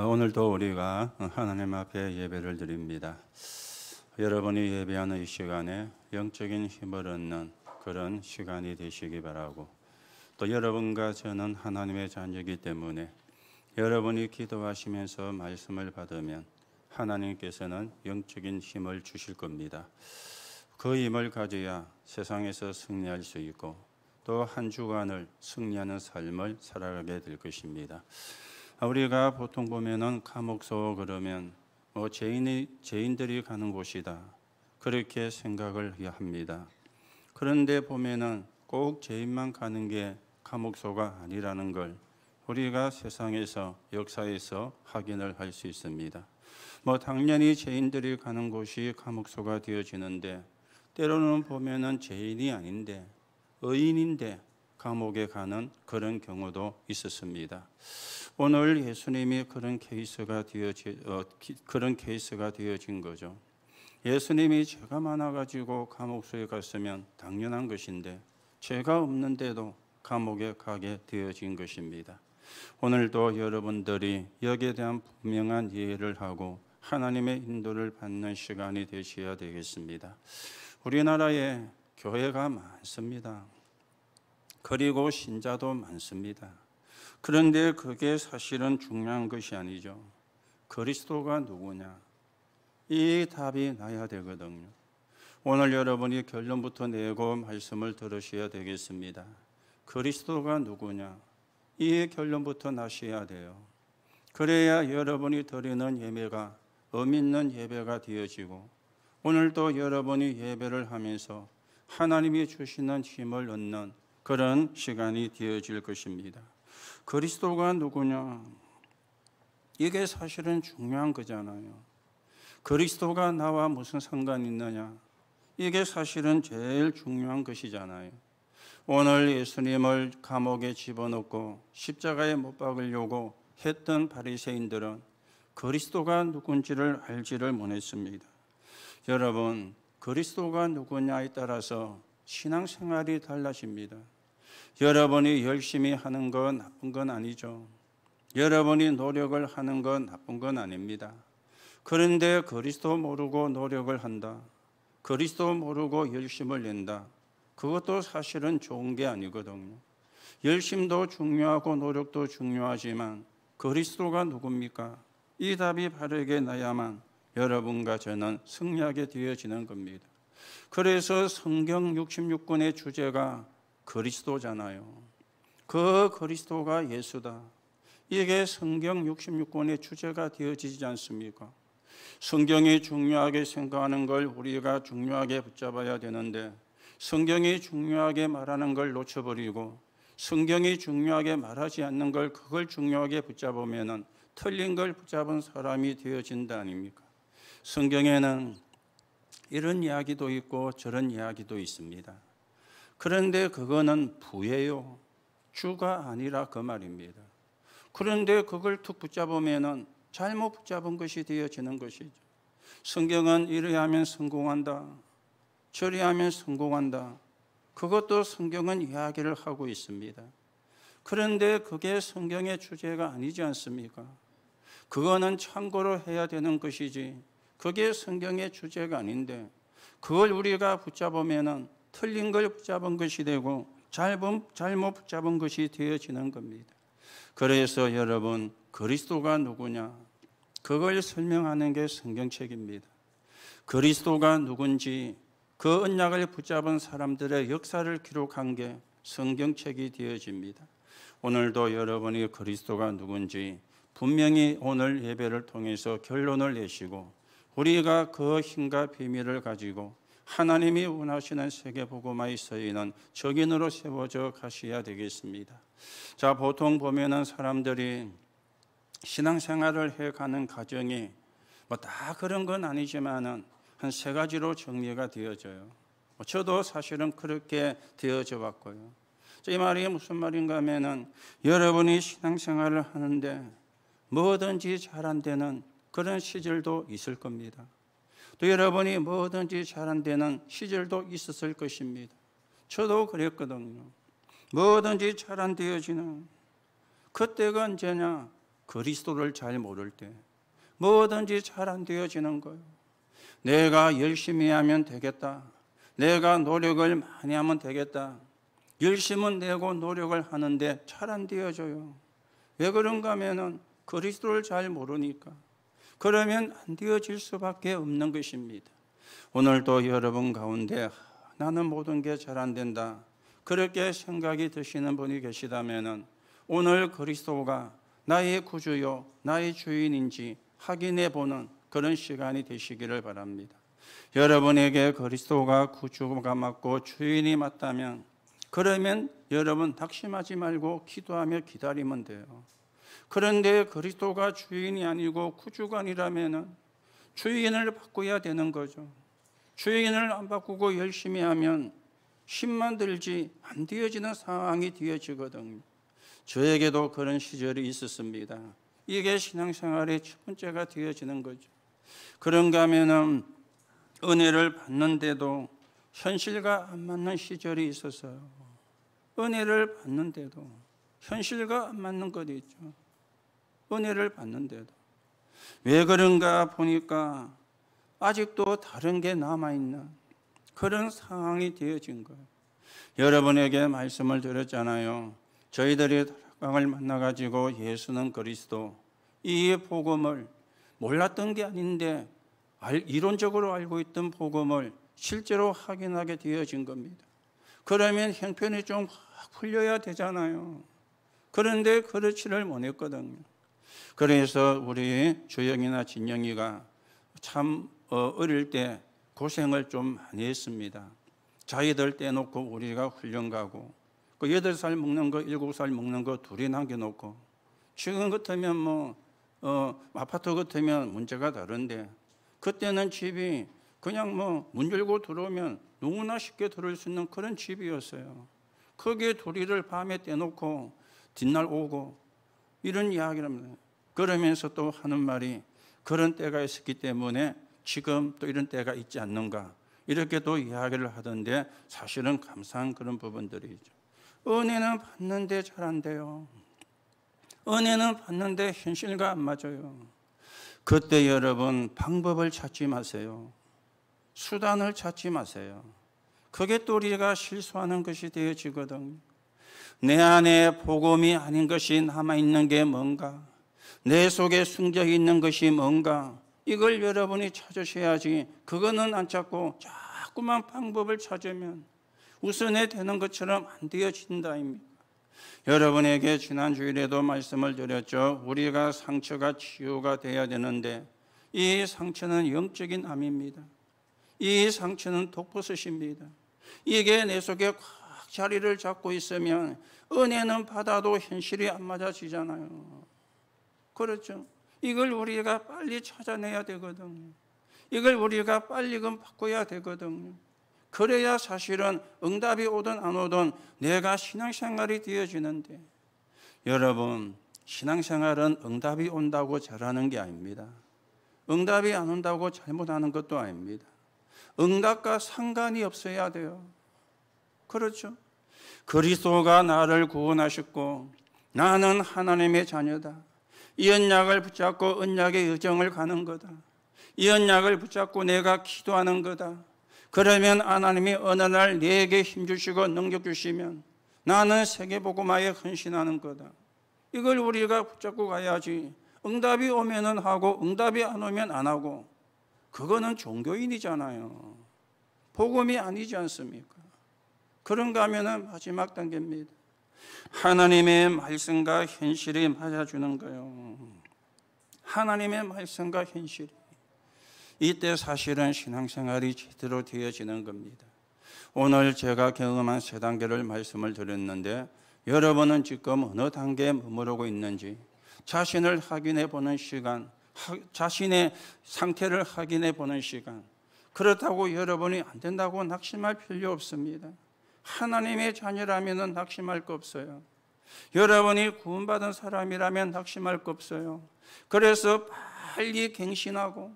오늘도 우리가 하나님 앞에 예배를 드립니다. 여러분이 예배하는 이 시간에 영적인 힘을 얻는 그런 시간이 되시기 바라고, 또 여러분과 저는 하나님의 자녀이기 때문에 여러분이 기도하시면서 말씀을 받으면 하나님께서는 영적인 힘을 주실 겁니다. 그 힘을 가져야 세상에서 승리할 수 있고 또 한 주간을 승리하는 삶을 살아가게 될 것입니다. 우리가 보통 보면은 감옥소 그러면 죄인들이 가는 곳이다, 그렇게 생각을 합니다. 그런데 보면은 꼭 죄인만 가는 게 감옥소가 아니라는 걸 우리가 세상에서 역사에서 확인을 할 수 있습니다. 당연히 죄인들이 가는 곳이 감옥소가 되어지는데, 때로는 보면은 죄인이 아닌데 의인인데 감옥에 가는 그런 경우도 있었습니다. 오늘 예수님이 그런 케이스가 되어진 거죠. 예수님이 죄가 많아가지고 감옥소에 갔으면 당연한 것인데 죄가 없는데도 감옥에 가게 되어진 것입니다. 오늘도 여러분들이 여기에 대한 분명한 이해를 하고 하나님의 인도를 받는 시간이 되셔야 되겠습니다. 우리나라에 교회가 많습니다. 그리고 신자도 많습니다. 그런데 그게 사실은 중요한 것이 아니죠. 그리스도가 누구냐? 이 답이 나야 되거든요. 오늘 여러분이 결론부터 내고 말씀을 들으셔야 되겠습니다. 그리스도가 누구냐? 이 결론부터 나셔야 돼요. 그래야 여러분이 드리는 예배가 의미 있는 예배가 되어지고, 오늘도 여러분이 예배를 하면서 하나님이 주시는 힘을 얻는 그런 시간이 되어질 것입니다. 그리스도가 누구냐? 이게 사실은 중요한 거잖아요. 그리스도가 나와 무슨 상관이 있느냐? 이게 사실은 제일 중요한 것이잖아요. 오늘 예수님을 감옥에 집어넣고 십자가에 못 박으려고 했던 바리새인들은 그리스도가 누군지를 알지를 못했습니다. 여러분, 그리스도가 누구냐에 따라서 신앙생활이 달라집니다. 여러분이 열심히 하는 건 나쁜 건 아니죠. 여러분이 노력을 하는 건 나쁜 건 아닙니다. 그런데 그리스도 모르고 노력을 한다, 그리스도 모르고 열심을 낸다, 그것도 사실은 좋은 게 아니거든요. 열심도 중요하고 노력도 중요하지만 그리스도가 누굽니까? 이 답이 바르게 나야만 여러분과 저는 승리하게 되어지는 겁니다. 그래서 성경 66권의 주제가 그리스도잖아요. 그 그리스도가 예수다. 이게 성경 66권의 주제가 되어지지 않습니까? 성경이 중요하게 생각하는 걸 우리가 중요하게 붙잡아야 되는데, 성경이 중요하게 말하는 걸 놓쳐버리고 성경이 중요하게 말하지 않는 걸 그걸 중요하게 붙잡으면 틀린 걸 붙잡은 사람이 되어진다 아닙니까? 성경에는 이런 이야기도 있고 저런 이야기도 있습니다. 그런데 그거는 부예요. 주가 아니라 그 말입니다. 그런데 그걸 툭 붙잡으면 잘못 붙잡은 것이 되어지는 것이죠. 성경은 이래 하면 성공한다, 저래 하면 성공한다, 그것도 성경은 이야기를 하고 있습니다. 그런데 그게 성경의 주제가 아니지 않습니까? 그거는 참고로 해야 되는 것이지 그게 성경의 주제가 아닌데, 그걸 우리가 붙잡으면 틀린 걸 붙잡은 것이 되고 잘못 붙잡은 것이 되어지는 겁니다. 그래서 여러분, 그리스도가 누구냐? 그걸 설명하는 게 성경책입니다. 그리스도가 누군지 그 언약을 붙잡은 사람들의 역사를 기록한 게 성경책이 되어집니다. 오늘도 여러분이 그리스도가 누군지 분명히 오늘 예배를 통해서 결론을 내시고, 우리가 그 힘과 비밀을 가지고 하나님이 원하시는 세계복음화의 서인은 적인으로 세워져 가셔야 되겠습니다. 자, 보통 보면은 사람들이 신앙생활을 해가는 과정이 다 그런 건 아니지만은 한 세 가지로 정리가 되어져요. 저도 사실은 그렇게 되어져 왔고요. 이 말이 무슨 말인가 하면은, 여러분이 신앙생활을 하는데 뭐든지 잘 안 되는 그런 시절도 있을 겁니다. 또 여러분이 뭐든지 잘 안 되는 시절도 있었을 것입니다. 저도 그랬거든요. 뭐든지 잘 안 되어지는 그때가 언제냐? 그리스도를 잘 모를 때 뭐든지 잘 안 되어지는 거예요. 내가 열심히 하면 되겠다. 내가 노력을 많이 하면 되겠다. 열심은 내고 노력을 하는데 잘 안 되어져요. 왜 그런가 하면은 그리스도를 잘 모르니까. 그러면 안 되어질 수밖에 없는 것입니다. 오늘도 여러분 가운데 나는 모든 게 잘 안 된다, 그렇게 생각이 드시는 분이 계시다면 오늘 그리스도가 나의 구주요 나의 주인인지 확인해 보는 그런 시간이 되시기를 바랍니다. 여러분에게 그리스도가 구주가 맞고 주인이 맞다면 그러면 여러분 낙심하지 말고 기도하며 기다리면 돼요. 그런데 그리스도가 주인이 아니고 구주가 아니라면 주인을 바꿔야 되는 거죠. 주인을 안 바꾸고 열심히 하면 힘만 들지 안 되어지는 상황이 되어지거든요. 저에게도 그런 시절이 있었습니다. 이게 신앙생활의 첫 번째가 되어지는 거죠. 그런가 하면은 은혜를 받는데도 현실과 안 맞는 시절이 있었어요. 은혜를 받는데도 현실과 안 맞는 것이 있죠. 은혜를 받는데도. 왜 그런가 보니까 아직도 다른 게 남아있는 그런 상황이 되어진 거예요. 여러분에게 말씀을 드렸잖아요. 저희들이 다락강을 만나가지고 예수는 그리스도, 이 복음을 몰랐던 게 아닌데 이론적으로 알고 있던 복음을 실제로 확인하게 되어진 겁니다. 그러면 형편이 좀 확 풀려야 되잖아요. 그런데 그렇지를 못했거든요. 그래서 우리 주영이나 진영이가 참 어릴 때 고생을 좀 많이 했습니다. 자기들 떼놓고 우리가 훈련 가고 그 8살 먹는 거 7살 먹는 거 둘이 남겨놓고, 지금 같으면 아파트 같으면 문제가 다른데 그때는 집이 그냥 문 열고 들어오면 누구나 쉽게 들어올 수 있는 그런 집이었어요. 거기에 둘이를 밤에 떼놓고 뒷날 오고 이런 이야기를 합니다. 그러면서 또 하는 말이 그런 때가 있었기 때문에 지금 또 이런 때가 있지 않는가, 이렇게 또 이야기를 하던데 사실은 감사한 그런 부분들이죠. 은혜는 받는데 잘 안 돼요. 은혜는 받는데 현실과 안 맞아요. 그때 여러분 방법을 찾지 마세요. 수단을 찾지 마세요. 그게 또 우리가 실수하는 것이 되어지거든요. 내 안에 복음이 아닌 것이 남아있는 게 뭔가, 내 속에 숨져 있는 것이 뭔가, 이걸 여러분이 찾으셔야지. 그거는 안 찾고 자꾸만 방법을 찾으면 우선에 되는 것처럼 안 되어진다 입니다. 여러분에게 지난 주일에도 말씀을 드렸죠. 우리가 상처가 치유가 돼야 되는데 이 상처는 영적인 암입니다. 이 상처는 독버섯입니다. 이게 내 속에 꽉 자리를 잡고 있으면 은혜는 받아도 현실이 안 맞아지잖아요. 그렇죠? 이걸 우리가 빨리 찾아내야 되거든요. 이걸 우리가 빨리금 바꿔야 되거든요. 그래야 사실은 응답이 오든 안 오든 내가 신앙생활이 되어지는데, 여러분 신앙생활은 응답이 온다고 잘하는 게 아닙니다. 응답이 안 온다고 잘못하는 것도 아닙니다. 응답과 상관이 없어야 돼요. 그렇죠? 그리스도가 나를 구원하셨고 나는 하나님의 자녀다. 이 언약을 붙잡고 언약의 여정을 가는 거다. 이 언약을 붙잡고 내가 기도하는 거다. 그러면 하나님이 어느 날 내게 힘주시고 능력 주시면 나는 세계복음화에 헌신하는 거다. 이걸 우리가 붙잡고 가야지. 응답이 오면은 하고 응답이 안 오면 안 하고, 그거는 종교인이잖아요. 복음이 아니지 않습니까? 그런가 하면은 마지막 단계입니다. 하나님의 말씀과 현실이 맞아주는 거예요. 하나님의 말씀과 현실이. 이때 사실은 신앙생활이 제대로 되어지는 겁니다. 오늘 제가 경험한 3단계를 말씀을 드렸는데 여러분은 지금 어느 단계에 머무르고 있는지 자신을 확인해 보는 시간, 자신의 상태를 확인해 보는 시간. 그렇다고 여러분이 안 된다고 낙심할 필요 없습니다. 하나님의 자녀라면 낙심할 거 없어요. 여러분이 구원받은 사람이라면 낙심할 거 없어요. 그래서 빨리 갱신하고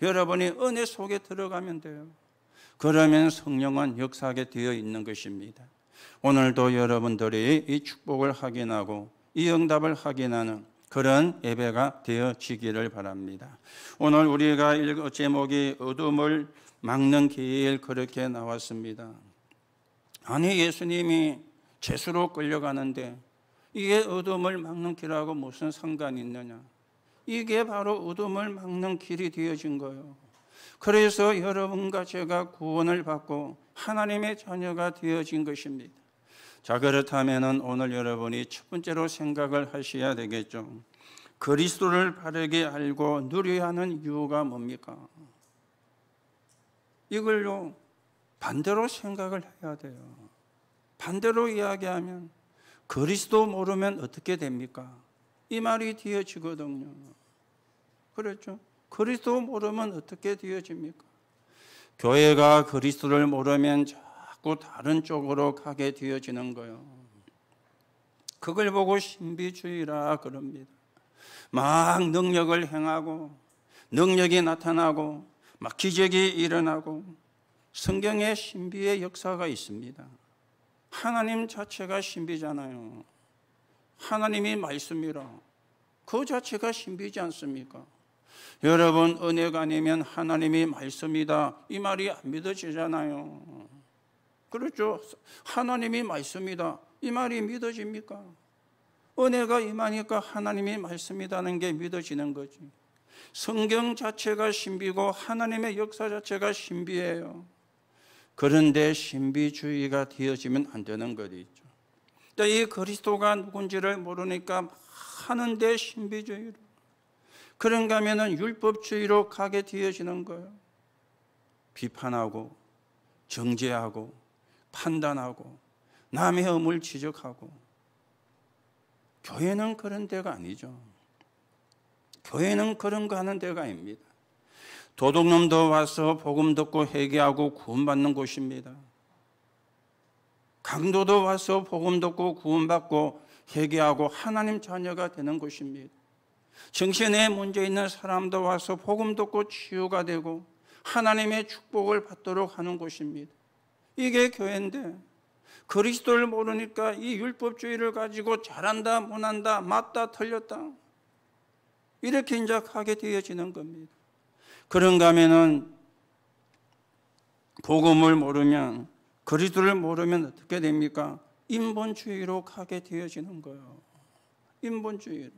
여러분이 은혜 속에 들어가면 돼요. 그러면 성령은 역사하게 되어 있는 것입니다. 오늘도 여러분들이 이 축복을 확인하고 이 응답을 확인하는 그런 예배가 되어지기를 바랍니다. 오늘 우리가 읽은 제목이 어둠을 막는 길, 그렇게 나왔습니다. 아니, 예수님이 죄수로 끌려가는데 이게 어둠을 막는 길하고 무슨 상관이 있느냐? 이게 바로 어둠을 막는 길이 되어진 거예요. 그래서 여러분과 제가 구원을 받고 하나님의 자녀가 되어진 것입니다. 자, 그렇다면 오늘 여러분이 첫 번째로 생각을 하셔야 되겠죠. 그리스도를 바르게 알고 누려야 하는 이유가 뭡니까? 이걸로 반대로 생각을 해야 돼요. 반대로 이야기하면 그리스도 모르면 어떻게 됩니까? 이 말이 되어지거든요. 그렇죠? 그리스도 모르면 어떻게 되어집니까? 교회가 그리스도를 모르면 자꾸 다른 쪽으로 가게 되어지는 거예요. 그걸 보고 신비주의라 그럽니다. 막 능력을 행하고 능력이 나타나고 막 기적이 일어나고 성경에 신비의 역사가 있습니다. 하나님 자체가 신비잖아요. 하나님이 말씀이라 그 자체가 신비지 않습니까? 여러분, 은혜가 아니면 하나님이 말씀이다 이 말이 안 믿어지잖아요. 그렇죠? 하나님이 말씀이다 이 말이 믿어집니까? 은혜가 임하니까 하나님이 말씀이다는 게 믿어지는 거지. 성경 자체가 신비고 하나님의 역사 자체가 신비예요. 그런데 신비주의가 되어지면 안 되는 것이 있죠. 이 그리스도가 누군지를 모르니까 하는데 신비주의로, 그런가 하면 율법주의로 가게 되어지는 거예요. 비판하고 정죄하고 판단하고 남의 허물 지적하고. 교회는 그런 데가 아니죠. 교회는 그런 거 하는 데가 아닙니다. 도둑놈도 와서 복음 듣고 회개하고 구원받는 곳입니다. 강도도 와서 복음 듣고 구원받고 회개하고 하나님 자녀가 되는 곳입니다. 정신에 문제 있는 사람도 와서 복음 듣고 치유가 되고 하나님의 축복을 받도록 하는 곳입니다. 이게 교회인데 그리스도를 모르니까 이 율법주의를 가지고 잘한다 못한다 맞다 틀렸다 이렇게 이제 하게 되어지는 겁니다. 그런가 하면은 복음을 모르면, 그리스도를 모르면 어떻게 됩니까? 인본주의로 가게 되어지는 거예요. 인본주의로.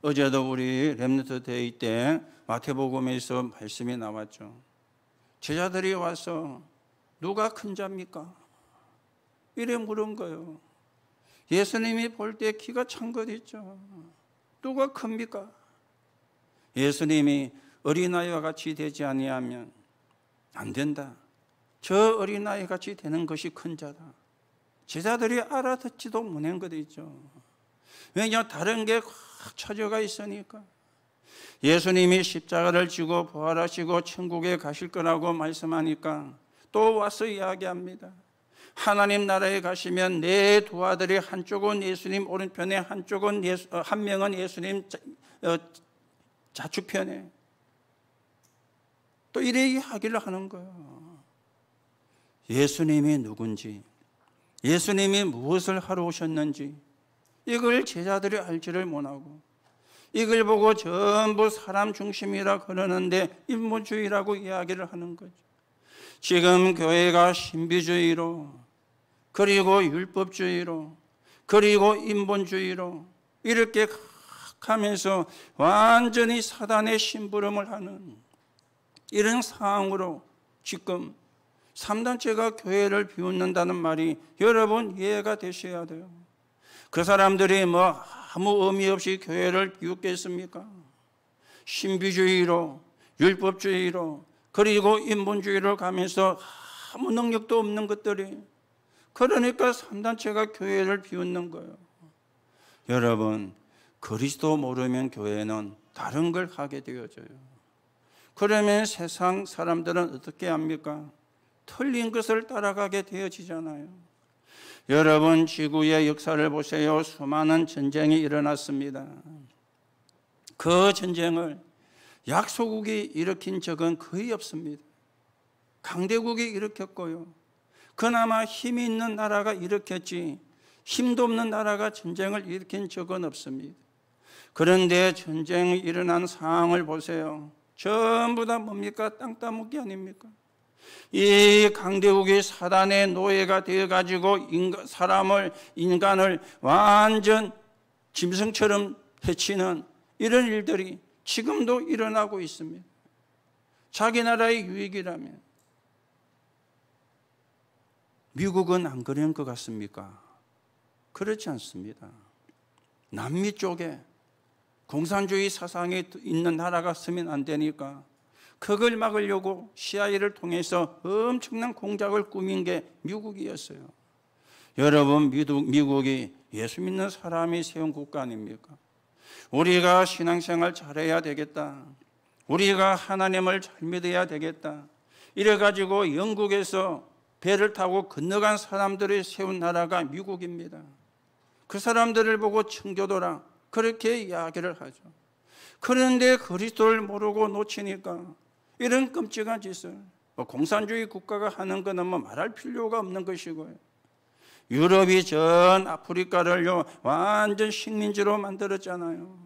어제도 우리 렘넌트 데이 때 마태복음에서 말씀이 나왔죠. 제자들이 와서 누가 큰 자입니까? 이래 물은 거예요. 예수님이 볼 때 키가 찬 것 있죠. 누가 큽니까? 예수님이 어린아이와 같이 되지 아니하면 안 된다. 저 어린아이 같이 되는 것이 큰 자다. 제자들이 알아듣지도 못한 것 있죠. 왜냐? 다른 게 확 쳐져가 있으니까. 예수님이 십자가를 지고 부활하시고 천국에 가실 거라고 말씀하니까 또 와서 이야기합니다. 하나님 나라에 가시면 내 두 아들이 한쪽은 예수님 오른편에 한쪽은 한 명은 예수님 좌측편에 또 이래 이야기를 하는 거예요. 예수님이 누군지, 예수님이 무엇을 하러 오셨는지 이걸 제자들이 알지를 못하고 이걸 보고 전부 사람 중심이라 그러는데 인본주의라고 이야기를 하는 거죠. 지금 교회가 신비주의로 그리고 율법주의로 그리고 인본주의로 이렇게 하면서 완전히 사단의 심부름을 하는 이런 상황으로 지금 3단체가 교회를 비웃는다는 말이 여러분 이해가 되셔야 돼요. 그 사람들이 뭐 아무 의미 없이 교회를 비웃겠습니까? 신비주의로 율법주의로 그리고 인본주의로 가면서 아무 능력도 없는 것들이, 그러니까 3단체가 교회를 비웃는 거예요. 여러분, 그리스도 모르면 교회는 다른 걸 하게 되어져요. 그러면 세상 사람들은 어떻게 합니까? 틀린 것을 따라가게 되어지잖아요. 여러분, 지구의 역사를 보세요. 수많은 전쟁이 일어났습니다. 그 전쟁을 약소국이 일으킨 적은 거의 없습니다. 강대국이 일으켰고요. 그나마 힘이 있는 나라가 일으켰지 힘도 없는 나라가 전쟁을 일으킨 적은 없습니다. 그런데 전쟁이 일어난 상황을 보세요. 전부 다 뭡니까? 땅 따먹기 아닙니까? 이 강대국이 사단의 노예가 되어가지고 인간을 완전 짐승처럼 해치는 이런 일들이 지금도 일어나고 있습니다. 자기 나라의 유익이라면. 미국은 안 그런 것 같습니까? 그렇지 않습니다. 남미 쪽에 공산주의 사상이 있는 나라가 쓰면 안 되니까 그걸 막으려고 CIA를 통해서 엄청난 공작을 꾸민 게 미국이었어요. 여러분, 미국이 예수 믿는 사람이 세운 국가 아닙니까? 우리가 신앙생활 잘해야 되겠다. 우리가 하나님을 잘 믿어야 되겠다. 이래가지고 영국에서 배를 타고 건너간 사람들이 세운 나라가 미국입니다. 그 사람들을 보고 청교도라 그렇게 이야기를 하죠. 그런데 그리스도를 모르고 놓치니까 이런 끔찍한 짓을 공산주의 국가가 하는 것은 말할 필요가 없는 것이고요. 유럽이 전 아프리카를요 완전 식민지로 만들었잖아요.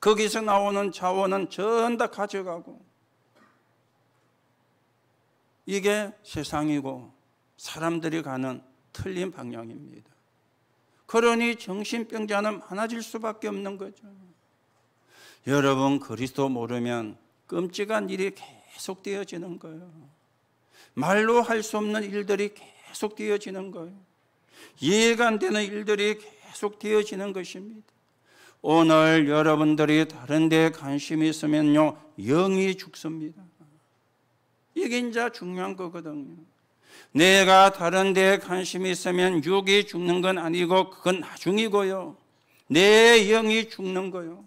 거기서 나오는 자원은 전 다 가져가고, 이게 세상이고 사람들이 가는 틀린 방향입니다. 그러니 정신병자는 많아질 수밖에 없는 거죠. 여러분, 그리스도 모르면 끔찍한 일이 계속 되어지는 거예요. 말로 할 수 없는 일들이 계속 되어지는 거예요. 이해가 안 되는 일들이 계속 되어지는 것입니다. 오늘 여러분들이 다른 데에 관심이 있으면요, 영이 죽습니다. 이게 이제 중요한 거거든요. 내가 다른 데에 관심이 있으면 육이 죽는 건 아니고 그건 나중이고요. 내 영이 죽는 거요.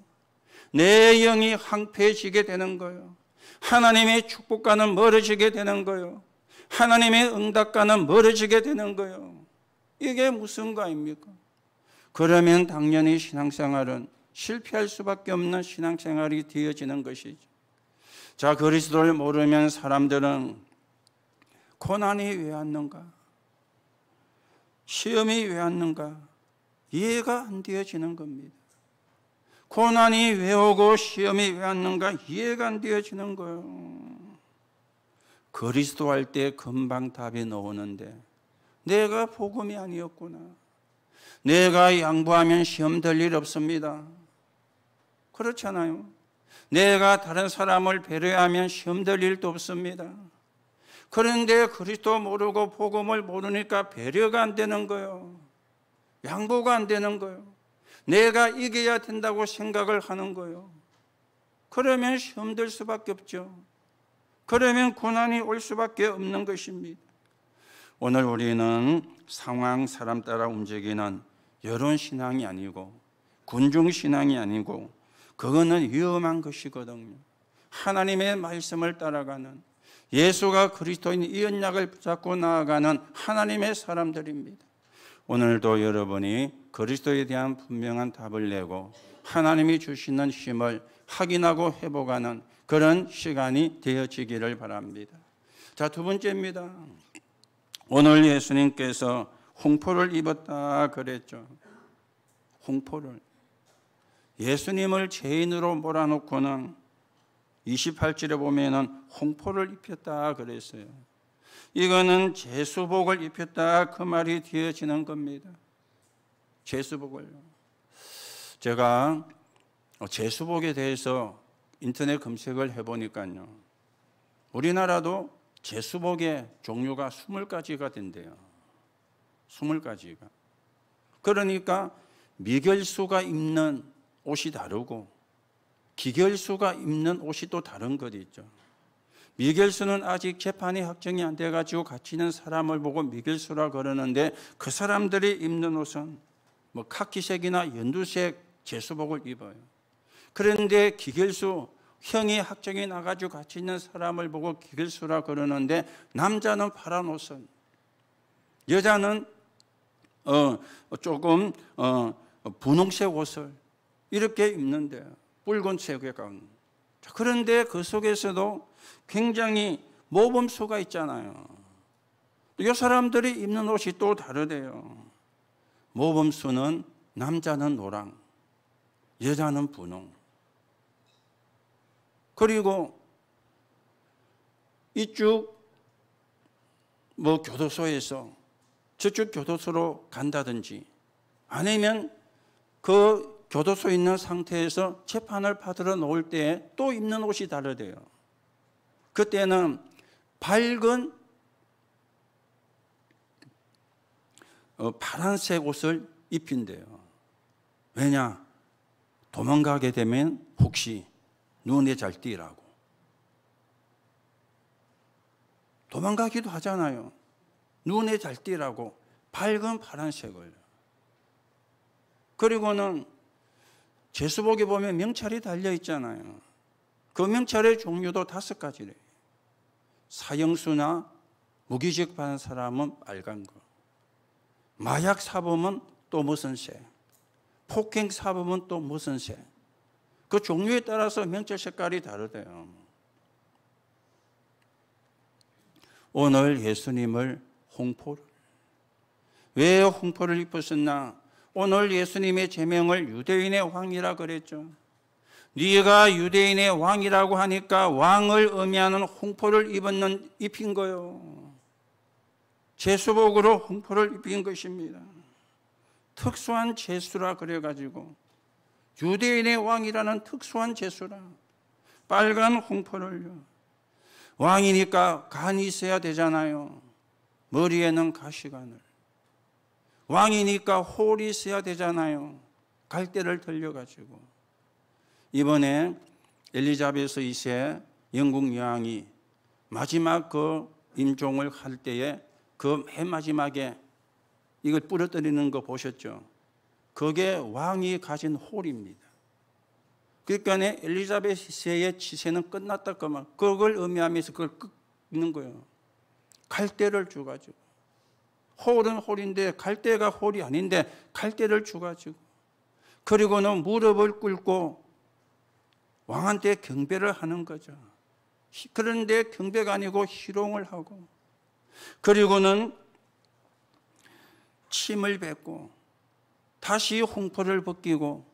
내 영이 황폐해지게 되는 거요. 하나님의 축복과는 멀어지게 되는 거요. 하나님의 응답과는 멀어지게 되는 거요. 이게 무슨 거입니까? 그러면 당연히 신앙생활은 실패할 수밖에 없는 신앙생활이 되어지는 것이죠. 자, 그리스도를 모르면 사람들은 고난이 왜 왔는가? 시험이 왜 왔는가? 이해가 안 되어지는 겁니다. 고난이 왜 오고 시험이 왜 왔는가? 이해가 안 되어지는 거예요. 그리스도 할 때 금방 답이 나오는데 내가 복음이 아니었구나. 내가 양보하면 시험 될 일 없습니다. 그렇잖아요. 내가 다른 사람을 배려하면 시험 될 일도 없습니다. 그런데 그리스도 모르고 복음을 모르니까 배려가 안 되는 거예요. 양보가 안 되는 거예요. 내가 이겨야 된다고 생각을 하는 거예요. 그러면 시험 될 수밖에 없죠. 그러면 고난이 올 수밖에 없는 것입니다. 오늘 우리는 상황, 사람 따라 움직이는 여론신앙이 아니고 군중신앙이 아니고 그거는 위험한 것이거든요. 하나님의 말씀을 따라가는, 예수가 그리스도인 이 언약을 붙잡고 나아가는 하나님의 사람들입니다. 오늘도 여러분이 그리스도에 대한 분명한 답을 내고 하나님이 주시는 힘을 확인하고 회복하는 그런 시간이 되어지기를 바랍니다. 자, 두 번째입니다. 오늘 예수님께서 홍포를 입었다 그랬죠. 홍포를. 예수님을 죄인으로 몰아놓고는 28절에 보면은 홍포를 입혔다 그랬어요. 이거는 제수복을 입혔다 그 말이 되어지는 겁니다. 제수복을요. 제가 제수복에 대해서 인터넷 검색을 해보니까요, 우리나라도 제수복의 종류가 20가지가 된대요. 20가지가. 그러니까 미결수가 입는 옷이 다르고 기결수가 입는 옷이 또 다른 것 있죠. 미결수는 아직 재판이 확정이 안 돼가지고 같이 있는 사람을 보고 미결수라 그러는데, 그 사람들이 입는 옷은 카키색이나 연두색 제수복을 입어요. 그런데 기결수, 형이 확정이 나가지고 같이 있는 사람을 보고 기결수라 그러는데, 남자는 파란 옷은, 여자는 조금 분홍색 옷을 이렇게 입는데, 붉은색에 가운. 그런데 그 속에서도 굉장히 모범수가 있잖아요. 이 사람들이 입는 옷이 또 다르대요. 모범수는 남자는 노랑, 여자는 분홍. 그리고 이쪽 교도소에서 저쪽 교도소로 간다든지 아니면 그 교도소에 있는 상태에서 재판을 받으러 놓을 때 또 입는 옷이 다르대요. 그때는 밝은 파란색 옷을 입힌대요. 왜냐? 도망가게 되면 혹시 눈에 잘 띄라고. 도망가기도 하잖아요. 눈에 잘 띄라고 밝은 파란색을. 그리고는 제수복에 보면 명찰이 달려 있잖아요. 그 명찰의 종류도 5가지래요. 사형수나 무기직 받은 사람은 빨간 거, 마약 사범은 또 무슨 색, 폭행 사범은 또 무슨 색. 그 종류에 따라서 명찰 색깔이 다르대요. 오늘 예수님을 왜 홍포를 입으셨나? 오늘 예수님의 제명을 유대인의 왕이라 그랬죠. 네가 유대인의 왕이라고 하니까 왕을 의미하는 홍포를 입힌 거예요. 제수복으로 홍포를 입힌 것입니다. 특수한 제수라 그래가지고 유대인의 왕이라는 특수한 제수라. 빨간 홍포를요. 왕이니까 간이 있어야 되잖아요. 머리에는 가시관을. 왕이니까 홀이 있어야 되잖아요. 갈대를 들려가지고. 이번에 엘리자베스 2세 영국 여왕이 마지막 그 임종을 할 때에 그 맨 마지막에 이걸 부러뜨리는 거 보셨죠? 그게 왕이 가진 홀입니다. 그러니까 엘리자베스 2세의 치세는 끝났다 그만. 그걸 의미하면서 그걸 끄는 거예요. 갈대를 주가지고. 홀은 홀인데 갈대가 홀이 아닌데 갈대를 주가지고. 그리고는 무릎을 꿇고 왕한테 경배를 하는 거죠. 그런데 경배가 아니고 희롱을 하고. 그리고는 침을 뱉고 다시 홍포를 벗기고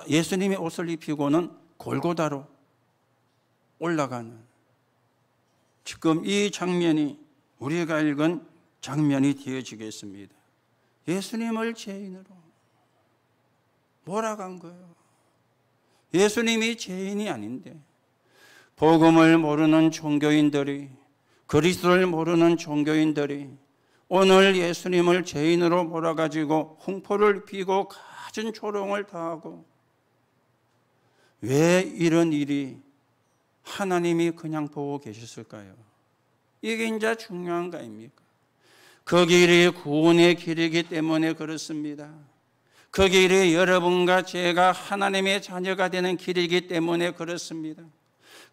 예수님의 옷을 입히고는 골고다로 올라가는, 지금 이 장면이 우리가 읽은 장면이 되어지겠습니다. 예수님을 죄인으로 몰아간 거예요. 예수님이 죄인이 아닌데 복음을 모르는 종교인들이, 그리스도를 모르는 종교인들이 오늘 예수님을 죄인으로 몰아가지고 홍포를 피고 갖은 조롱을 당하고, 왜 이런 일이 하나님이 그냥 보고 계셨을까요? 이게 이제 중요한 거 아닙니까? 그 길이 구원의 길이기 때문에 그렇습니다. 그 길이 여러분과 제가 하나님의 자녀가 되는 길이기 때문에 그렇습니다.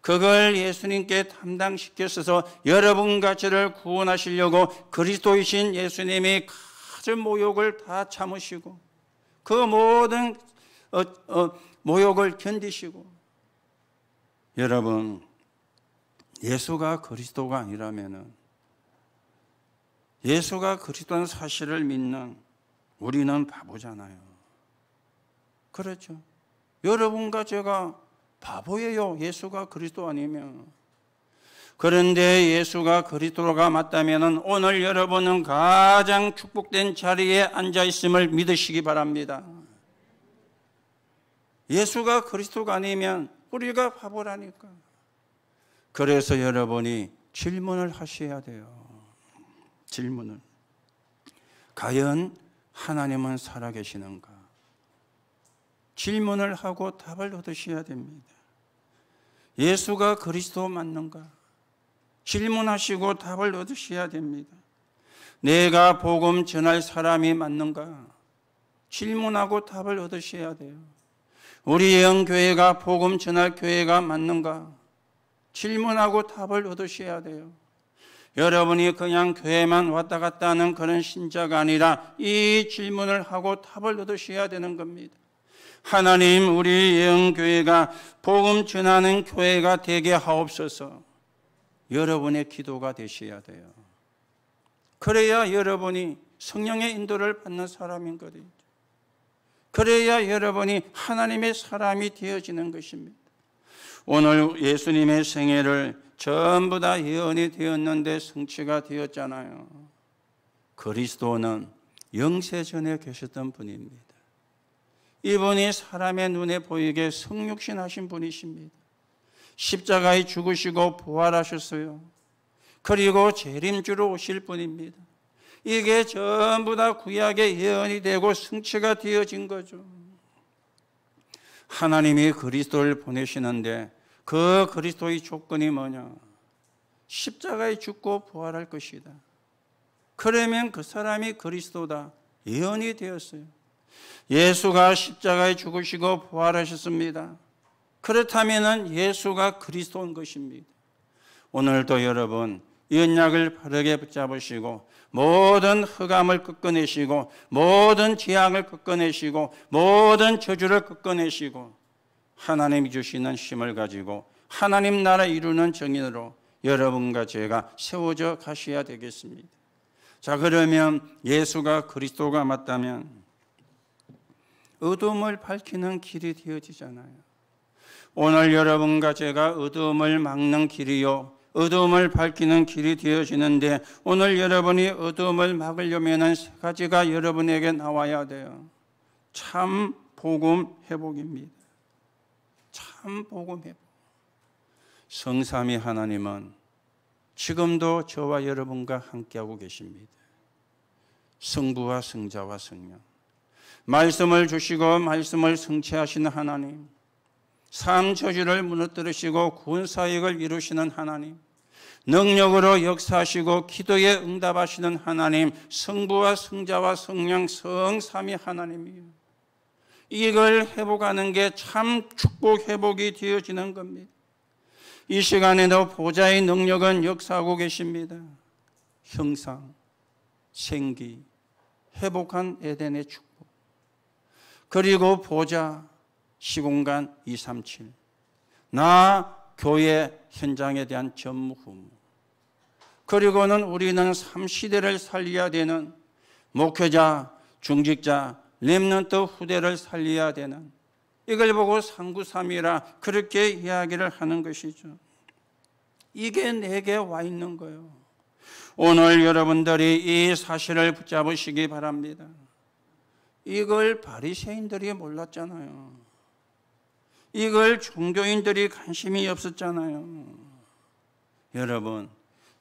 그걸 예수님께 담당시켜서 여러분과 저를 구원하시려고 그리스도이신 예수님이 가진 모욕을 다 참으시고 그 모든 모욕을 견디시고. 여러분, 예수가 그리스도가 아니라면, 예수가 그리스도라는 사실을 믿는 우리는 바보잖아요. 그렇죠? 여러분과 제가 바보예요. 예수가 그리스도 아니면. 그런데 예수가 그리스도가 맞다면 오늘 여러분은 가장 축복된 자리에 앉아 있음을 믿으시기 바랍니다. 예수가 그리스도가 아니면 우리가 바보라니까. 그래서 여러분이 질문을 하셔야 돼요. 질문을. 과연 하나님은 살아계시는가? 질문을 하고 답을 얻으셔야 됩니다. 예수가 그리스도 맞는가? 질문하시고 답을 얻으셔야 됩니다. 내가 복음 전할 사람이 맞는가? 질문하고 답을 얻으셔야 돼요. 우리 예언교회가 복음 전할 교회가 맞는가? 질문하고 답을 얻으셔야 돼요. 여러분이 그냥 교회만 왔다 갔다 하는 그런 신자가 아니라 이 질문을 하고 답을 얻으셔야 되는 겁니다. 하나님, 우리 예언교회가 복음 전하는 교회가 되게 하옵소서. 여러분의 기도가 되셔야 돼요. 그래야 여러분이 성령의 인도를 받는 사람인 거죠. 그래야 여러분이 하나님의 사람이 되어지는 것입니다. 오늘 예수님의 생애를 전부 다 예언이 되었는데 성취가 되었잖아요. 그리스도는 영세 전에 계셨던 분입니다. 이분이 사람의 눈에 보이게 성육신하신 분이십니다. 십자가에 죽으시고 부활하셨어요. 그리고 재림주로 오실 분입니다. 이게 전부 다 구약의 예언이 되고 성취가 되어진 거죠. 하나님이 그리스도를 보내시는데 그 그리스도의 조건이 뭐냐? 십자가에 죽고 부활할 것이다. 그러면 그 사람이 그리스도다. 예언이 되었어요. 예수가 십자가에 죽으시고 부활하셨습니다. 그렇다면 예수가 그리스도인 것입니다. 오늘도 여러분 이 언약을 바르게 붙잡으시고 모든 흑암을 꺾어내시고 모든 재앙을 꺾어내시고 모든 저주를 꺾어내시고 하나님이 주시는 힘을 가지고 하나님 나라 이루는 정인으로 여러분과 제가 세워져 가셔야 되겠습니다. 자, 그러면 예수가 그리스도가 맞다면 어둠을 밝히는 길이 되어지잖아요. 오늘 여러분과 제가 어둠을 막는 길이요, 어둠을 밝히는 길이 되어지는데 오늘 여러분이 어둠을 막으려면 세 가지가 여러분에게 나와야 돼요. 참 복음 회복입니다. 참 복음 회복. 성삼위 하나님은 지금도 저와 여러분과 함께하고 계십니다. 성부와 성자와 성령, 말씀을 주시고 말씀을 성취하시는 하나님, 삶 저주를 무너뜨리시고 구원 사역을 이루시는 하나님, 능력으로 역사하시고 기도에 응답하시는 하나님, 성부와 성자와 성령 성삼위 하나님이에요. 이걸 회복하는 게 참 축복 회복이 되어지는 겁니다. 이 시간에도 보좌의 능력은 역사하고 계십니다. 형상, 생기, 회복한 에덴의 축복, 그리고 보좌, 시공간 237, 나 교회 현장에 대한 전무후무, 그리고는 우리는 3시대를 살려야 되는 목회자, 중직자, 렘넌트 후대를 살려야 되는, 이걸 보고 393이라 그렇게 이야기를 하는 것이죠. 이게 내게 와 있는 거예요. 오늘 여러분들이 이 사실을 붙잡으시기 바랍니다. 이걸 바리새인들이 몰랐잖아요. 이걸 종교인들이 관심이 없었잖아요. 여러분,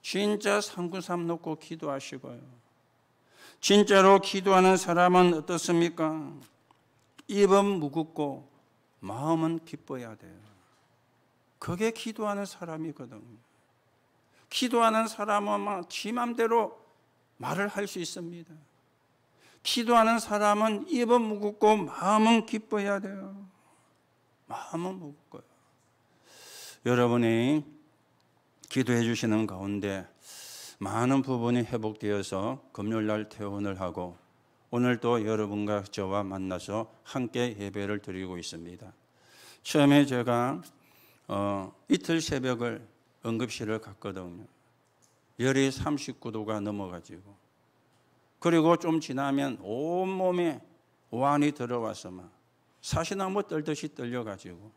진짜 393 놓고 기도하시고요. 진짜로 기도하는 사람은 어떻습니까? 입은 무겁고 마음은 기뻐야 돼요. 그게 기도하는 사람이거든요. 기도하는 사람은 지 맘대로 말을 할 수 있습니다. 기도하는 사람은 입은 무겁고 마음은 기뻐야 돼요. 마음은 무겁고요. 여러분이 기도해 주시는 가운데 많은 부분이 회복되어서 금요일날 퇴원을 하고 오늘 또 여러분과 저와 만나서 함께 예배를 드리고 있습니다. 처음에 제가 이틀 새벽을 응급실을 갔거든요. 열이 39도가 넘어가지고, 그리고 좀 지나면 온몸에 오한이 들어와서 막 사시나무 떨듯이 떨려가지고,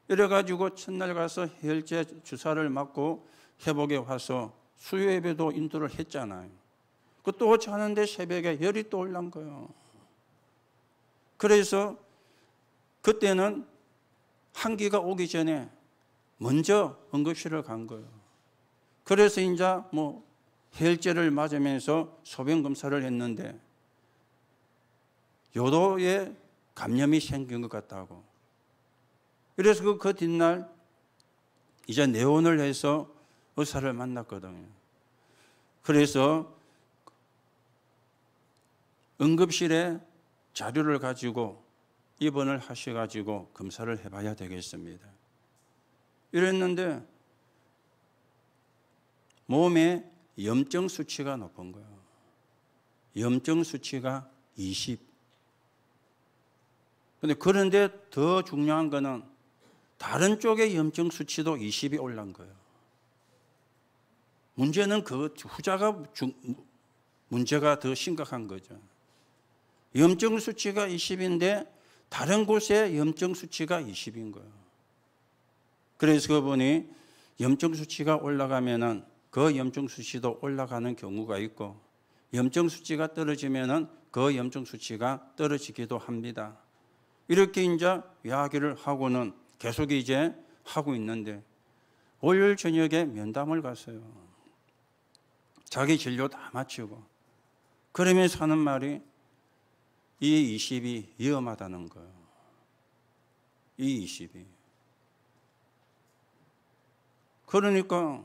이래가지고 첫날 가서 해열제 주사를 맞고 회복에 와서 수요 예배도 인도를 했잖아요. 그 또 자는데 새벽에 열이 또 올란 거예요. 그래서 그때는 한기가 오기 전에 먼저 응급실을 간 거예요. 그래서 이제 뭐 해열제를 맞으면서 소변 검사를 했는데 요도에 감염이 생긴 것 같다고. 그래서 그 뒷날 이제 내원을 해서 의사를 만났거든요. 그래서 응급실에 자료를 가지고 입원을 하셔가지고 검사를 해봐야 되겠습니다. 이랬는데 몸에 염증 수치가 높은 거예요. 염증 수치가 20. 그런데 더 중요한 거는 다른 쪽의 염증 수치도 20이 올란 거예요. 문제는 그 후자가 문제가 더 심각한 거죠. 염증 수치가 20인데 다른 곳에 염증 수치가 20인 거예요. 그래서 그분이 염증 수치가 올라가면은 그 염증 수치도 올라가는 경우가 있고, 염증 수치가 떨어지면은 그 염증 수치가 떨어지기도 합니다. 이렇게 이제 이야기를 하고는 계속 이제 하고 있는데, 월요일 저녁에 면담을 갔어요. 자기 진료 다 마치고. 그러면서 하는 말이 이 20이 위험하다는 거예요. 이 20이. 그러니까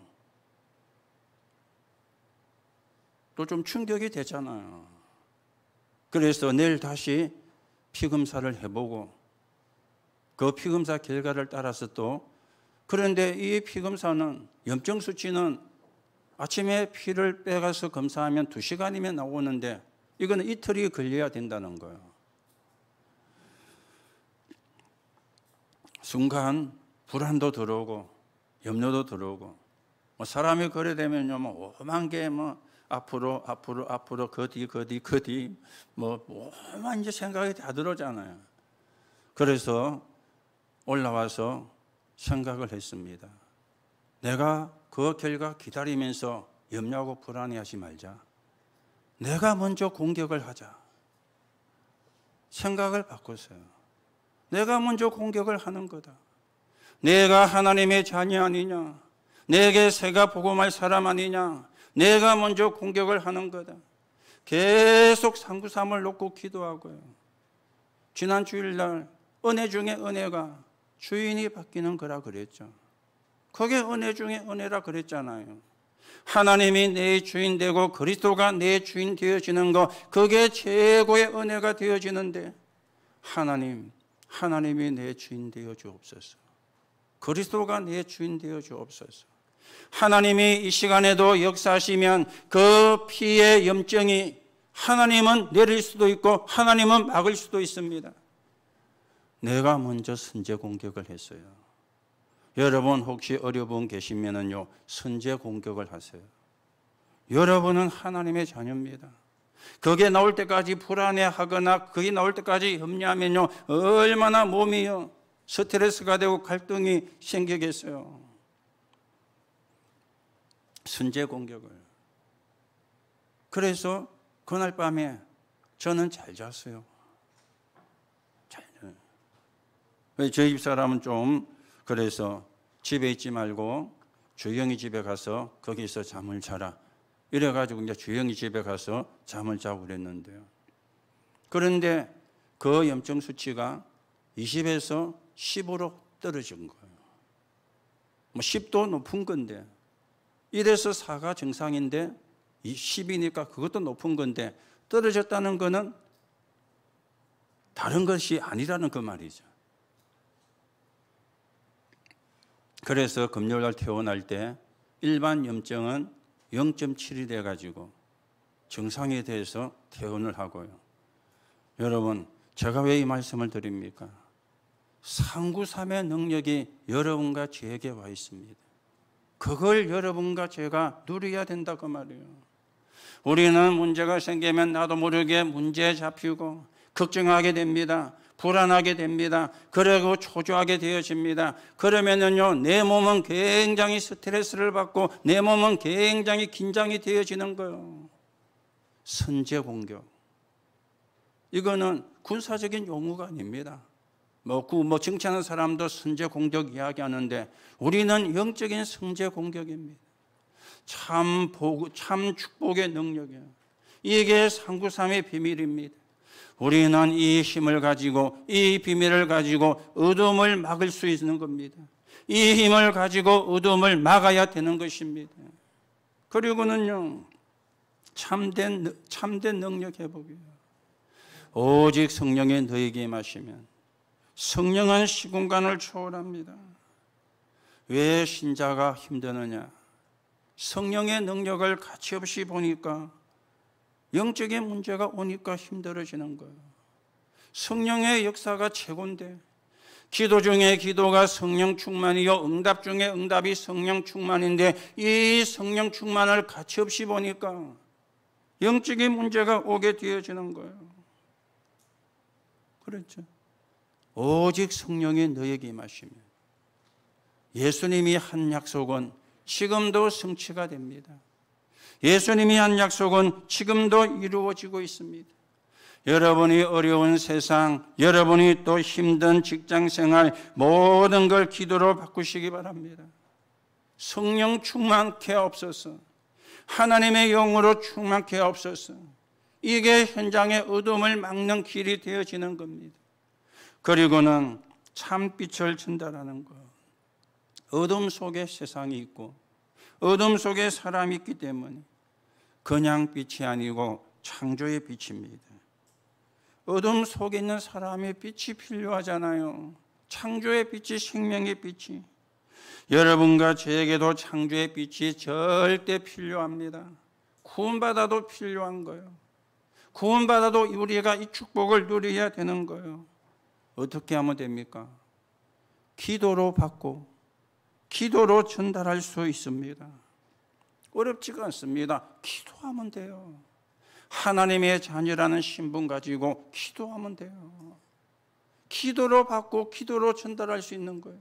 또 좀 충격이 되잖아요. 그래서 내일 다시 피검사를 해보고 그 피검사 결과를 따라서 또, 그런데 이 피검사는 염증 수치는 아침에 피를 빼가서 검사하면 2시간이면 나오는데 이거는 이틀이 걸려야 된다는 거예요. 순간 불안도 들어오고 염려도 들어오고, 사람이 그래 되면요, 오만 개 앞으로 그 뒤 오만 이제 생각이 다 들어오잖아요. 그래서 올라와서 생각을 했습니다. 내가 그 결과 기다리면서 염려하고 불안해하지 말자. 내가 먼저 공격을 하자. 생각을 바꿨어요. 내가 먼저 공격을 하는 거다. 내가 하나님의 자녀 아니냐? 내게 새가 복음할 사람 아니냐? 내가 먼저 공격을 하는 거다. 계속 상구삼을 놓고 기도하고요. 지난 주일날 은혜 중에 은혜가 주인이 바뀌는 거라 그랬죠. 그게 은혜 중에 은혜라 그랬잖아요. 하나님이 내 주인 되고 그리스도가 내 주인 되어지는 거, 그게 최고의 은혜가 되어지는데, 하나님이 내 주인 되어 주옵소서. 그리스도가 내 주인 되어 주옵소서. 하나님이 이 시간에도 역사하시면 그 피의 염증이 하나님은 내릴 수도 있고 하나님은 막을 수도 있습니다. 내가 먼저 선제 공격을 했어요. 여러분 혹시 어려운 계시면은요, 선제 공격을 하세요. 여러분은 하나님의 자녀입니다. 그게 나올 때까지 불안해하거나 그게 나올 때까지 염려하면요, 얼마나 몸이요 스트레스가 되고 갈등이 생기겠어요. 선제 공격을. 그래서 그날 밤에 저는 잘 잤어요. 저희 집사람은 좀 그래서 집에 있지 말고 주영이 집에 가서 거기서 잠을 자라. 이래가지고 이제 주영이 집에 가서 잠을 자고 그랬는데요. 그런데 그 염증 수치가 20에서 10으로 떨어진 거예요. 10도 높은 건데, 1에서 4가 정상인데 10이니까 그것도 높은 건데, 떨어졌다는 거는 다른 것이 아니라는 그 말이죠. 그래서 금요일 날 퇴원할 때 일반 염증은 0.7이 돼가지고 정상에 대해서 퇴원을 하고요. 여러분, 제가 왜 이 말씀을 드립니까? 상구삼의 능력이 여러분과 저에게 와 있습니다. 그걸 여러분과 제가 누려야 된다 그 말이에요. 우리는 문제가 생기면 나도 모르게 문제에 잡히고 걱정하게 됩니다. 불안하게 됩니다. 그리고 초조하게 되어집니다. 그러면은요, 내 몸은 굉장히 스트레스를 받고 내 몸은 굉장히 긴장이 되어지는 거예요. 선제 공격. 이거는 군사적인 용어가 아닙니다. 정치하는 사람도 선제 공격 이야기하는데, 우리는 영적인 선제 공격입니다. 참 축복의 능력이에요. 이게 상구삼의 비밀입니다. 우리는 이 힘을 가지고, 이 비밀을 가지고 어둠을 막을 수 있는 겁니다. 이 힘을 가지고 어둠을 막아야 되는 것입니다. 그리고는요, 참된 능력 회복이에요. 오직 성령이 너에게 임하시면, 성령은 시공간을 초월합니다. 왜 신자가 힘드느냐? 성령의 능력을 가치없이 보니까, 영적인 문제가 오니까 힘들어지는 거예요. 성령의 역사가 최고인데, 기도 중에 기도가 성령 충만이요, 응답 중에 응답이 성령 충만인데, 이 성령 충만을 가치없이 보니까 영적인 문제가 오게 되어지는 거예요. 그렇죠? 오직 성령이 너에게 임하시면 예수님이 한 약속은 지금도 성취가 됩니다. 예수님이 한 약속은 지금도 이루어지고 있습니다. 여러분이 어려운 세상, 여러분이 또 힘든 직장생활, 모든 걸 기도로 바꾸시기 바랍니다. 성령 충만케 하옵소서. 하나님의 영으로 충만케 하옵소서. 이게 현장의 어둠을 막는 길이 되어지는 겁니다. 그리고는 참빛을 전달하는 것. 어둠 속에 세상이 있고 어둠 속에 사람이 있기 때문에 그냥 빛이 아니고 창조의 빛입니다. 어둠 속에 있는 사람의 빛이 필요하잖아요. 창조의 빛이, 생명의 빛이. 여러분과 저에게도 창조의 빛이 절대 필요합니다. 구원받아도 필요한 거예요. 구원받아도 우리가 이 축복을 누려야 되는 거예요. 어떻게 하면 됩니까? 기도로 받고 기도로 전달할 수 있습니다. 어렵지가 않습니다. 기도하면 돼요. 하나님의 자녀라는 신분 가지고 기도하면 돼요. 기도로 받고 기도로 전달할 수 있는 거예요.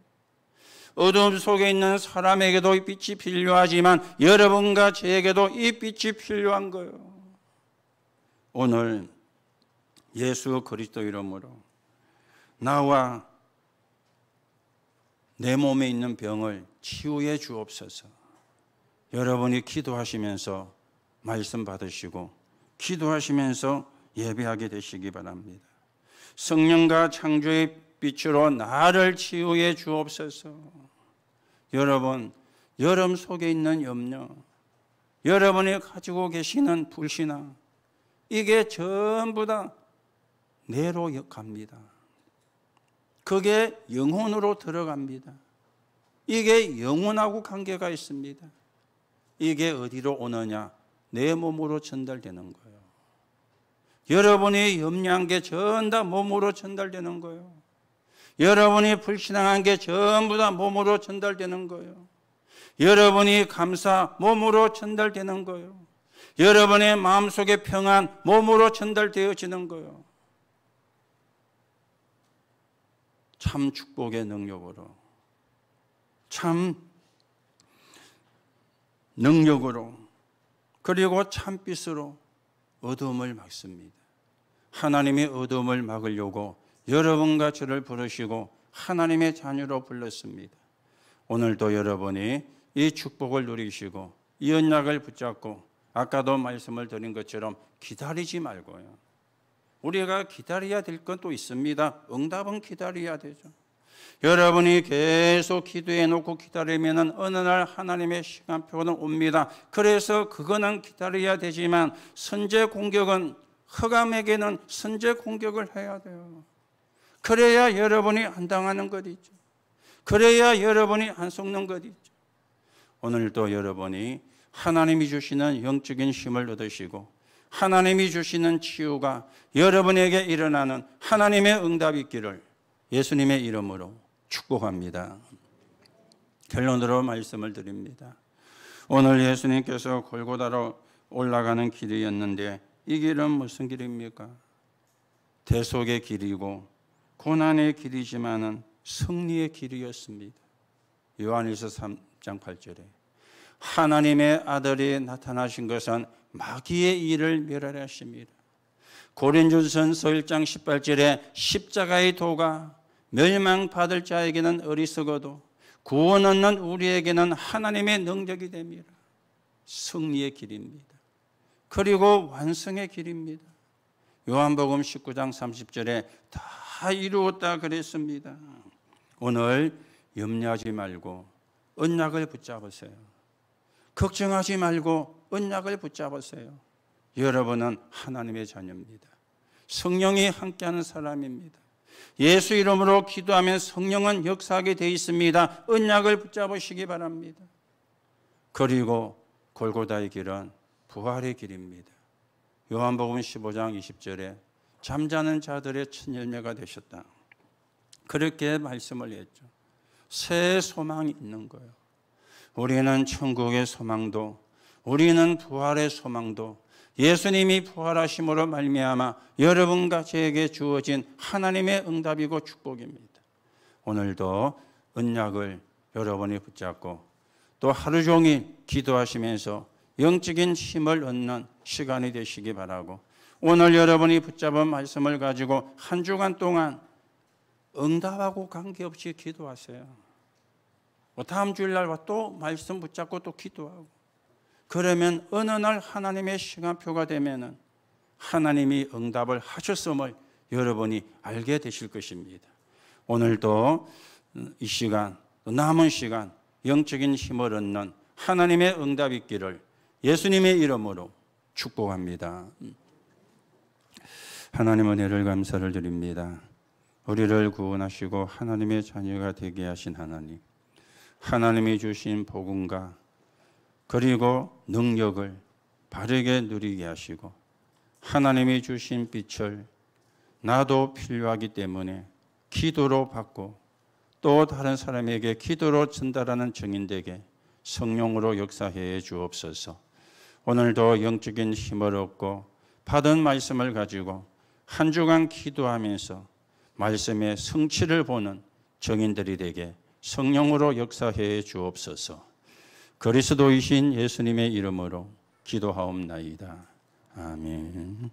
어둠 속에 있는 사람에게도 이 빛이 필요하지만 여러분과 저에게도 이 빛이 필요한 거예요. 오늘 예수 그리스도 이름으로 나와 내 몸에 있는 병을 치유해 주옵소서. 여러분이 기도하시면서 말씀 받으시고 기도하시면서 예배하게 되시기 바랍니다. 성령과 창조의 빛으로 나를 치유해 주옵소서. 여러분, 여러분 속에 있는 염려, 여러분이 가지고 계시는 불신앙, 이게 전부 다 내로 갑니다. 그게 영혼으로 들어갑니다. 이게 영혼하고 관계가 있습니다. 이게 어디로 오느냐? 내 몸으로 전달되는 거예요. 여러분이 염려한 게 전부 다 몸으로 전달되는 거예요. 여러분이 불신앙한 게 전부 다 몸으로 전달되는 거예요. 여러분이 감사 몸으로 전달되는 거예요. 여러분의 마음속의 평안 몸으로 전달되어지는 거예요. 참 축복의 능력으로, 참 능력으로, 그리고 참빛으로 어둠을 막습니다. 하나님의 어둠을 막으려고 여러분과 저를 부르시고 하나님의 자녀로 불렀습니다. 오늘도 여러분이 이 축복을 누리시고 이 언약을 붙잡고 아까도 말씀을 드린 것처럼 기다리지 말고요. 우리가 기다려야 될 건 또 있습니다. 응답은 기다려야 되죠. 여러분이 계속 기도해 놓고 기다리면 어느 날 하나님의 시간표는 옵니다. 그래서 그거는 기다려야 되지만 선제 공격은, 흑암에게는 선제 공격을 해야 돼요. 그래야 여러분이 안 당하는 것 있죠. 그래야 여러분이 안 속는 것 있죠. 오늘도 여러분이 하나님이 주시는 영적인 힘을 얻으시고 하나님이 주시는 치유가 여러분에게 일어나는 하나님의 응답이 있기를 예수님의 이름으로 축복합니다. 결론으로 말씀을 드립니다. 오늘 예수님께서 골고다로 올라가는 길이었는데 이 길은 무슨 길입니까? 대속의 길이고 고난의 길이지만은 승리의 길이었습니다. 요한일서 3장 8절에 하나님의 아들이 나타나신 것은 마귀의 일을 멸하려 하십니다. 고린도전서 1장 18절에 십자가의 도가 멸망받을 자에게는 어리석어도 구원 얻는 우리에게는 하나님의 능력이 됩니다. 승리의 길입니다. 그리고 완성의 길입니다. 요한복음 19장 30절에 다 이루었다 그랬습니다. 오늘 염려하지 말고 언약을 붙잡으세요. 걱정하지 말고 언약을 붙잡으세요. 여러분은 하나님의 자녀입니다. 성령이 함께하는 사람입니다. 예수 이름으로 기도하면 성령은 역사하게 되어 있습니다. 언약을 붙잡으시기 바랍니다. 그리고 골고다의 길은 부활의 길입니다. 요한복음 15장 20절에 잠자는 자들의 첫 열매가 되셨다. 그렇게 말씀을 했죠. 새 소망이 있는 거예요. 우리는 천국의 소망도, 우리는 부활의 소망도, 예수님이 부활하심으로 말미암아 여러분과 저에게 주어진 하나님의 응답이고 축복입니다. 오늘도 언약을 여러분이 붙잡고 또 하루 종일 기도하시면서 영적인 힘을 얻는 시간이 되시기 바라고, 오늘 여러분이 붙잡은 말씀을 가지고 한 주간 동안 응답하고 관계없이 기도하세요. 다음 주일날 또 말씀 붙잡고 또 기도하고, 그러면 어느 날 하나님의 시간표가 되면은 하나님이 응답을 하셨음을 여러분이 알게 되실 것입니다. 오늘도 이 시간, 남은 시간 영적인 힘을 얻는 하나님의 응답이 있기를 예수님의 이름으로 축복합니다. 하나님 은혜를 감사를 드립니다. 우리를 구원하시고 하나님의 자녀가 되게 하신 하나님, 하나님이 주신 복음과 그리고 능력을 바르게 누리게 하시고 하나님이 주신 빛을 나도 필요하기 때문에 기도로 받고 또 다른 사람에게 기도로 전달하는 증인되게 성령으로 역사해 주옵소서. 오늘도 영적인 힘을 얻고 받은 말씀을 가지고 한 주간 기도하면서 말씀의 성취를 보는 증인들이 되게 성령으로 역사해 주옵소서. 그리스도이신 예수님의 이름으로 기도하옵나이다. 아멘.